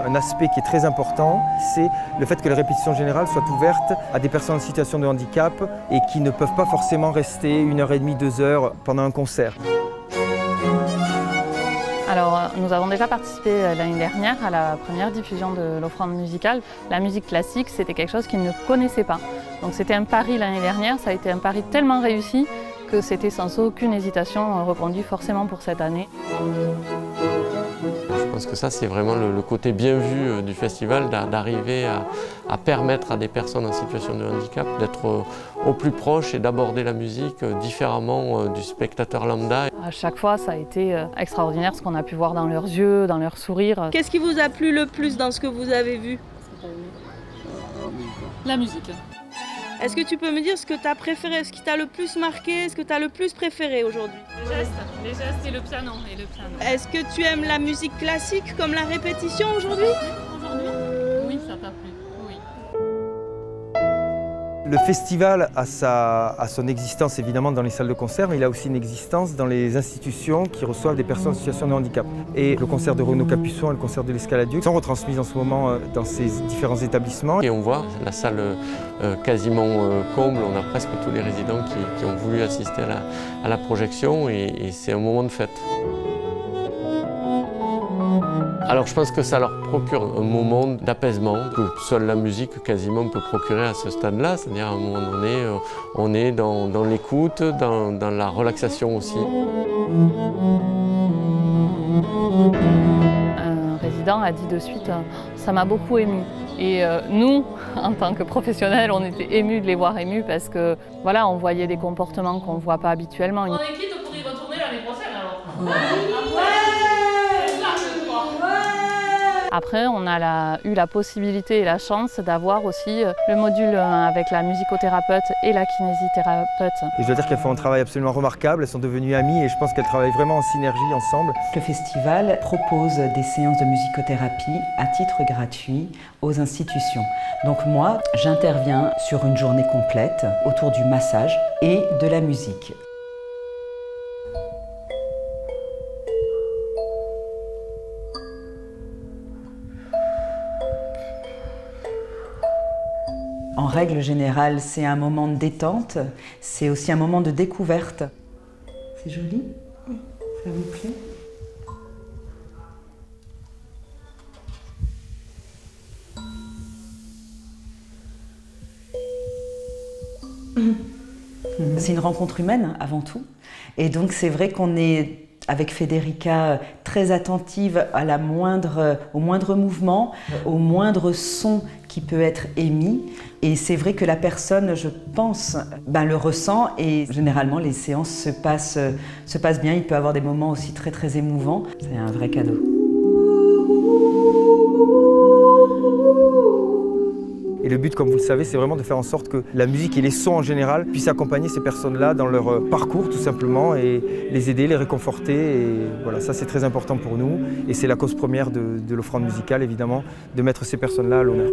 Un aspect qui est très important, c'est le fait que les répétitions générales soient ouvertes à des personnes en situation de handicap et qui ne peuvent pas forcément rester 1h30, 2 heures pendant un concert. Alors, nous avons déjà participé l'année dernière à la première diffusion de l'offrande musicale. La musique classique, c'était quelque chose qu'ils ne connaissaient pas. Donc c'était un pari l'année dernière, ça a été un pari tellement réussi que c'était sans aucune hésitation reconduit forcément pour cette année. Je pense que ça, c'est vraiment le côté bien vu du festival, d'arriver à permettre à des personnes en situation de handicap d'être au plus proche et d'aborder la musique différemment du spectateur lambda. À chaque fois, ça a été extraordinaire ce qu'on a pu voir dans leurs yeux, dans leurs sourires. Qu'est-ce qui vous a plu le plus dans ce que vous avez vu? La musique. Est-ce que tu peux me dire ce que tu as préféré, ce qui t'a le plus marqué, ce que tu as le plus préféré aujourd'hui? Les gestes et le piano. Est-ce que tu aimes la musique classique comme la répétition aujourd'hui? Aujourd'hui, oui, ça t'a plu. Oui. Le festival a son existence évidemment dans les salles de concert, mais il a aussi une existence dans les institutions qui reçoivent des personnes en situation de handicap. Et le concert de Renaud Capuçon et le concert de l'Escaladieu sont retransmis en ce moment dans ces différents établissements. Et on voit la salle quasiment comble, on a presque tous les résidents qui ont voulu assister à la projection et c'est un moment de fête. Alors je pense que ça leur procure un moment d'apaisement que seule la musique quasiment peut procurer à ce stade-là. C'est-à-dire à un moment donné, on est dans l'écoute, dans la relaxation aussi. Un résident a dit de suite « ça m'a beaucoup ému ». Et nous, en tant que professionnels, on était émus de les voir émus parce que voilà, on voyait des comportements qu'on ne voit pas habituellement. On est quitte pour y retourner l'année prochaine alors. Après, on a eu la possibilité et la chance d'avoir aussi le module avec la musicothérapeute et la kinésithérapeute. Et je dois dire qu'elles font un travail absolument remarquable, elles sont devenues amies et je pense qu'elles travaillent vraiment en synergie ensemble. Le festival propose des séances de musicothérapie à titre gratuit aux institutions. Donc moi, j'interviens sur une journée complète autour du massage et de la musique. En règle générale, c'est un moment de détente, c'est aussi un moment de découverte. C'est joli? Oui. Ça vous plaît? C'est une rencontre humaine avant tout. Et donc c'est vrai qu'on est, avec Federica, très attentive à au moindre mouvement, au moindre son qui peut être émis. Et c'est vrai que la personne, je pense, le ressent et généralement les séances se passent bien. Il peut y avoir des moments aussi très très émouvants. C'est un vrai cadeau. Et le but, comme vous le savez, c'est vraiment de faire en sorte que la musique et les sons en général puissent accompagner ces personnes-là dans leur parcours tout simplement et les aider, les réconforter. Et voilà, ça c'est très important pour nous et c'est la cause première de l'offrande musicale évidemment, de mettre ces personnes-là à l'honneur.